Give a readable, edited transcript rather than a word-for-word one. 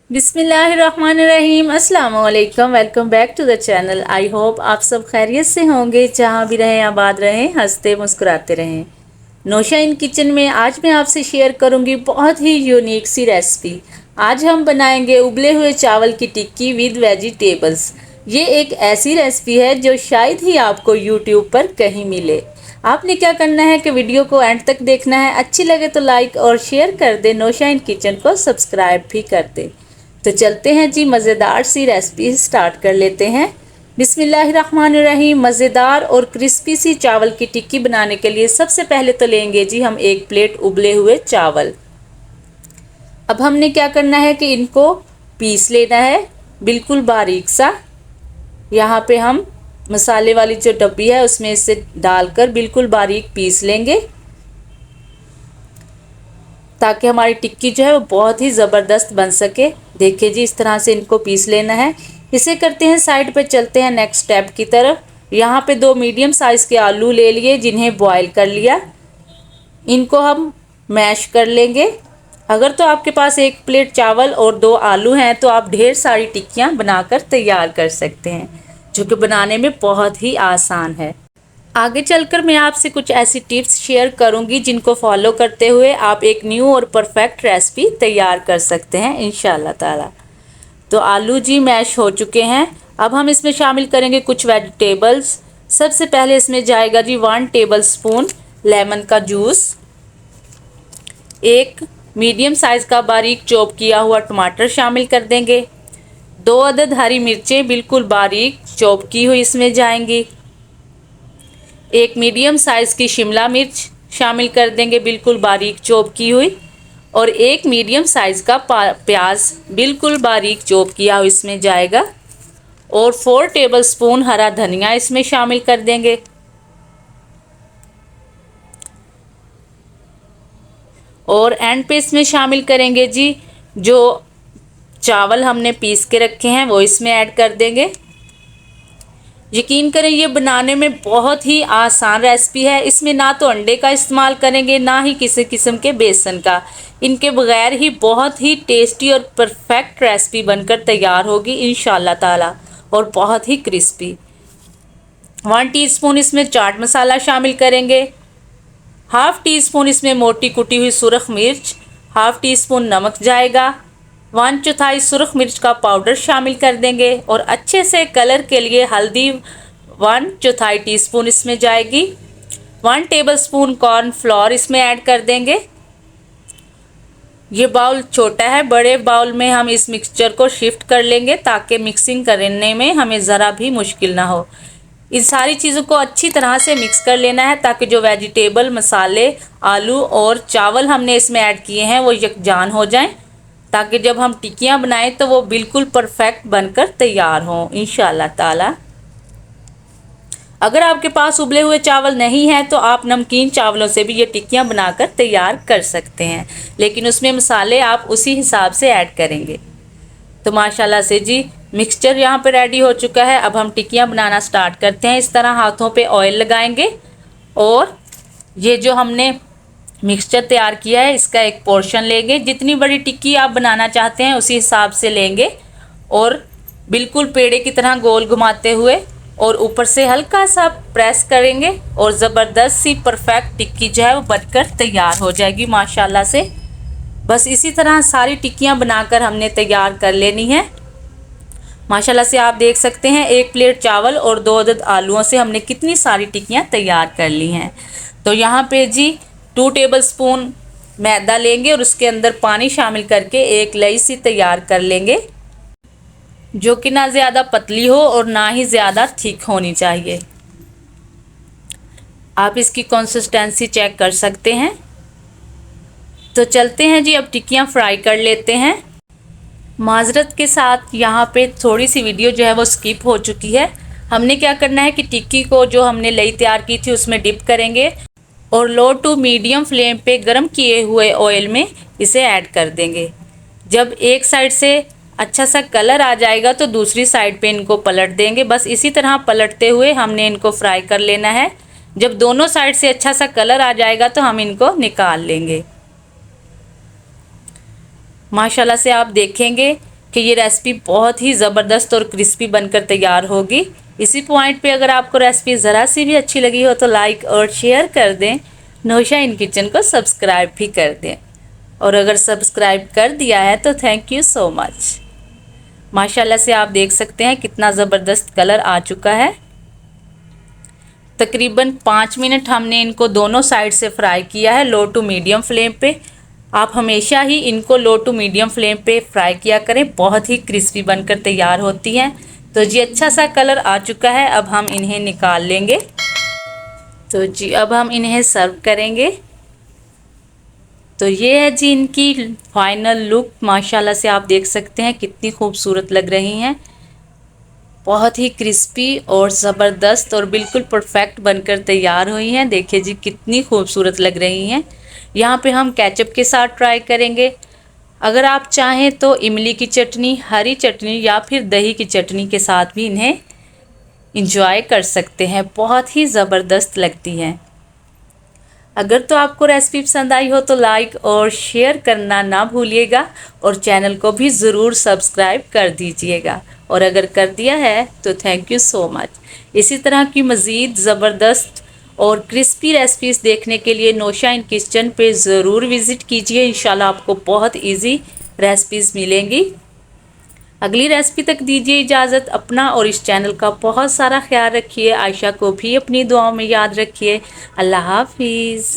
बिस्मिल्लाहिर्रहमानिर्रहीम। अस्सलाम वालेकुम। Welcome back to the channel. I hope आप सब खैरियत से होंगे, जहाँ भी रहें आबाद रहें, हंसते मुस्कुराते रहें। नौशा इन किचन में आज मैं आपसे शेयर करूंगी बहुत ही यूनिक सी रेसिपी। आज हम बनाएंगे उबले हुए चावल की टिक्की विद वेजिटेबल्स। ये एक ऐसी रेसिपी है जो शायद ही आपको यूट्यूब पर कहीं मिले। आपने क्या करना है कि वीडियो को एंड तक देखना है। अच्छी लगे तो लाइक और शेयर कर दे। नौशा इन किचन को सब्सक्राइब भी कर दे। तो चलते हैं जी, मज़ेदार सी रेसिपी स्टार्ट कर लेते हैं। बिस्मिल्लाहिर्रहमानिर्रहीम। मज़ेदार और क्रिस्पी सी चावल की टिक्की बनाने के लिए सबसे पहले तो लेंगे जी हम एक प्लेट उबले हुए चावल। अब हमने क्या करना है कि इनको पीस लेना है बिल्कुल बारीक सा। यहाँ पे हम मसाले वाली जो डब्बी है उसमें इसे डालकर बिल्कुल बारीक पीस लेंगे, ताकि हमारी टिक्की जो है वो बहुत ही ज़बरदस्त बन सके। देखिए जी, इस तरह से इनको पीस लेना है। इसे करते हैं साइड पे, चलते हैं नेक्स्ट स्टेप की तरफ। यहाँ पे 2 मीडियम साइज़ के आलू ले लिए, जिन्हें बॉईल कर लिया। इनको हम मैश कर लेंगे। अगर तो आपके पास 1 प्लेट चावल और 2 आलू हैं तो आप ढेर सारी टिक्कियाँ बनाकर तैयार कर सकते हैं, जो कि बनाने में बहुत ही आसान है। आगे चलकर मैं आपसे कुछ ऐसी टिप्स शेयर करूंगी जिनको फॉलो करते हुए आप एक न्यू और परफेक्ट रेसिपी तैयार कर सकते हैं इंशाल्लाह ताला। तो आलू जी मैश हो चुके हैं। अब हम इसमें शामिल करेंगे कुछ वेजिटेबल्स। सबसे पहले इसमें जाएगा जी 1 टेबल स्पून लेमन का जूस, 1 मीडियम साइज़ का बारीक चॉप किया हुआ टमाटर शामिल कर देंगे, 2 अदद हरी मिर्चें बिल्कुल बारीक चॉप की हुई इसमें जाएंगी, 1 मीडियम साइज़ की शिमला मिर्च शामिल कर देंगे बिल्कुल बारीक चॉप की हुई, और 1 मीडियम साइज़ का प्याज बिल्कुल बारीक चॉप किया हुआ इसमें जाएगा, और 4 टेबलस्पून हरा धनिया इसमें शामिल कर देंगे। और एंड पे इसमें शामिल करेंगे जी जो चावल हमने पीस के रखे हैं वो इसमें ऐड कर देंगे। यकीन करें ये बनाने में बहुत ही आसान रेसिपी है। इसमें ना तो अंडे का इस्तेमाल करेंगे, ना ही किसी किस्म के बेसन का। इनके बगैर ही बहुत ही टेस्टी और परफेक्ट रेसिपी बनकर तैयार होगी इंशाल्लाह ताला, और बहुत ही क्रिस्पी। 1 टीस्पून इसमें चाट मसाला शामिल करेंगे, हाफ़ टी स्पून इसमें मोटी कुटी हुई सुरख मिर्च, हाफ़ टी स्पून नमक जाएगा, 1/4 सुरख मिर्च का पाउडर शामिल कर देंगे, और अच्छे से कलर के लिए हल्दी 1/4 टीस्पून इसमें जाएगी, 1 टेबलस्पून कॉर्नफ्लोर इसमें ऐड कर देंगे। ये बाउल छोटा है, बड़े बाउल में हम इस मिक्सचर को शिफ्ट कर लेंगे ताकि मिक्सिंग करने में हमें ज़रा भी मुश्किल ना हो। इन सारी चीज़ों को अच्छी तरह से मिक्स कर लेना है ताकि जो वेजिटेबल, मसाले, आलू और चावल हमने इसमें ऐड किए हैं वो यकजान हो जाएं, ताकि जब हम टिक्कियाँ बनाएं तो वो बिल्कुल परफेक्ट बनकर तैयार हों इंशाल्लाह ताला। अगर आपके पास उबले हुए चावल नहीं हैं तो आप नमकीन चावलों से भी ये टिक्कियाँ बनाकर तैयार कर सकते हैं, लेकिन उसमें मसाले आप उसी हिसाब से ऐड करेंगे। तो माशाल्लाह से जी मिक्सचर यहाँ पे रेडी हो चुका है। अब हम टिक्कियाँ बनाना स्टार्ट करते हैं। इस तरह हाथों पे ऑयल लगाएंगे और ये जो हमने मिक्सचर तैयार किया है इसका एक पोर्शन लेंगे। जितनी बड़ी टिक्की आप बनाना चाहते हैं उसी हिसाब से लेंगे, और बिल्कुल पेड़े की तरह गोल घुमाते हुए और ऊपर से हल्का सा प्रेस करेंगे, और ज़बरदस्त सी परफेक्ट टिक्की जो है वो बनकर तैयार हो जाएगी माशाल्लाह से। बस इसी तरह सारी टिक्कियाँ बनाकर हमने तैयार कर लेनी है। माशाल्लाह से आप देख सकते हैं 1 प्लेट चावल और 2 अदद आलूओं से हमने कितनी सारी टिक्कियाँ तैयार कर ली हैं। तो यहाँ पे जी 2 टेबलस्पून मैदा लेंगे और उसके अंदर पानी शामिल करके एक लई सी तैयार कर लेंगे, जो कि ना ज़्यादा पतली हो और ना ही ज़्यादा थिक होनी चाहिए। आप इसकी कंसिस्टेंसी चेक कर सकते हैं। तो चलते हैं जी, अब टिक्कियाँ फ्राई कर लेते हैं। माजरत के साथ यहाँ पे थोड़ी सी वीडियो जो है वो स्किप हो चुकी है। हमने क्या करना है कि टिक्की को जो हमने लई तैयार की थी उसमें डिप करेंगे और लो टू मीडियम फ्लेम पे गरम किए हुए ऑयल में इसे ऐड कर देंगे। जब एक साइड से अच्छा सा कलर आ जाएगा तो दूसरी साइड पे इनको पलट देंगे। बस इसी तरह पलटते हुए हमने इनको फ्राई कर लेना है। जब दोनों साइड से अच्छा सा कलर आ जाएगा तो हम इनको निकाल लेंगे। माशाल्लाह से आप देखेंगे कि ये रेसिपी बहुत ही ज़बरदस्त और क्रिस्पी बनकर तैयार होगी। इसी पॉइंट पे अगर आपको रेसिपी ज़रा सी भी अच्छी लगी हो तो लाइक और शेयर कर दें, नौशा इन किचन को सब्सक्राइब भी कर दें, और अगर सब्सक्राइब कर दिया है तो थैंक यू सो मच। माशाल्लाह से आप देख सकते हैं कितना ज़बरदस्त कलर आ चुका है। तकरीबन 5 मिनट हमने इनको दोनों साइड से फ्राई किया है लो टू मीडियम फ्लेम पे। आप हमेशा ही इनको लो टू मीडियम फ्लेम पे फ्राई किया करें, बहुत ही क्रिस्पी बनकर तैयार होती हैं। तो जी अच्छा सा कलर आ चुका है, अब हम इन्हें निकाल लेंगे। तो जी अब हम इन्हें सर्व करेंगे। तो ये है जी इनकी फाइनल लुक। माशाल्लाह से आप देख सकते हैं कितनी खूबसूरत लग रही हैं, बहुत ही क्रिस्पी और ज़बरदस्त और बिल्कुल परफेक्ट बनकर तैयार हुई हैं। देखिए जी कितनी खूबसूरत लग रही हैं। यहाँ पे हम केचप के साथ ट्राई करेंगे। अगर आप चाहें तो इमली की चटनी, हरी चटनी या फिर दही की चटनी के साथ भी इन्हें इंजॉय कर सकते हैं, बहुत ही ज़बरदस्त लगती हैं। अगर तो आपको रेसिपी पसंद आई हो तो लाइक और शेयर करना ना भूलिएगा, और चैनल को भी ज़रूर सब्सक्राइब कर दीजिएगा, और अगर कर दिया है तो थैंक यू सो मच। इसी तरह की मज़ीद ज़बरदस्त और क्रिस्पी रेसिपीज़ देखने के लिए नौशा इन किचन पे ज़रूर विज़िट कीजिए। इंशाल्लाह आपको बहुत इजी रेसिपीज़ मिलेंगी। अगली रेसिपी तक दीजिए इजाज़त। अपना और इस चैनल का बहुत सारा ख्याल रखिए। आयशा को भी अपनी दुआओं में याद रखिए। अल्लाह हाफिज़।